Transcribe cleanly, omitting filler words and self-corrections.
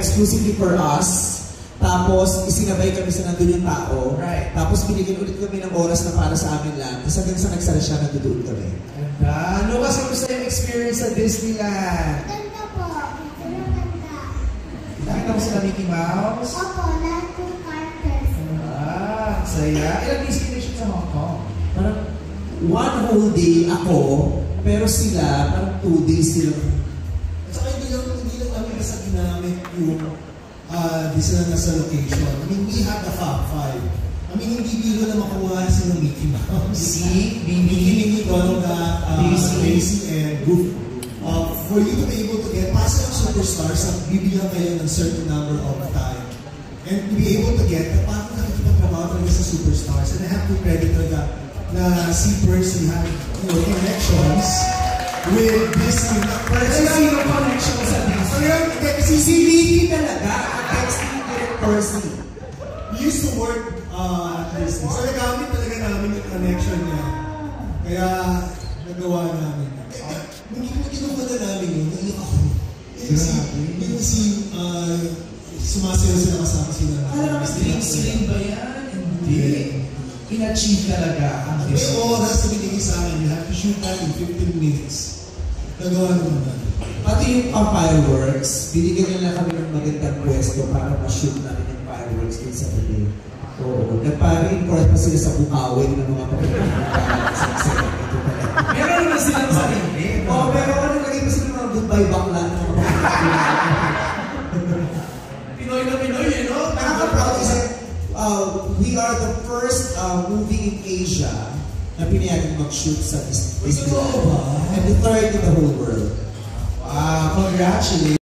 exclusively for us. Tapos, isinabay kami sa nandun yung tao. Right. Tapos, binigyan ulit kami ng oras na para sa amin lang. Tapos hanggang sa nagsara siya, nandoon kami. Ganda. Lucas, kamusta yung experience sa Disneyland? Ganda po. Pero ganda. Nakita mo sila Mickey Mouse? Opo, lahat ng characters. Ah, saya. Ilang days kayo sa Hong Kong? Parang, one whole day ako, pero sila, parang 2 days sila. At saka hindi lang namin basta ginamit yung di sila nasa location. I mean, we had the Fab Five. I mean, hindi biro na makuha sila Mickey Mouse. Si Mickey, Donald, Daisy, and Goofy. For you to be able to get past yung superstars na bibigyan kayo ng certain number of time. And to be able to get, paano nakikipagtrabaho talaga sa superstars. And I have to credit talaga na si Percy had connections with Disney. Sino connection sa Disney? Si Mickey talaga, ang ex-Direct Percy. We used to work at Disney. So nagamit talaga namin yung connection niya. Kaya nagawa namin. Nung kinuha na namin yun, naiyak ako. Yung sumasayaw sila kasama sila. Parang dream scene ba yan? Hindi. In-achieve talaga ang May Disney. oras na binigay sa akin, you have to shoot that in 15 minutes. Nagawa naman namin. Pati yung fireworks, binigyan nila kami ng magandang pwesto para ma-shoot namin yung fireworks din sa gabi. Oo. Nagpa-reinforce pa sila sa Bukawin ng mga pagkakas sa eksena. Ito talaga. Meron naman silang sarili. Oo, pero nalagay pa sila ng goodbye bakla ng mga pagkakas. Pinoy na Pinoy, you know? Nakaka-proud kasi we are the first movie in Asia na pinayagang mag-shoot sa Disneyland. And the third in the whole world. Wow, congratulations.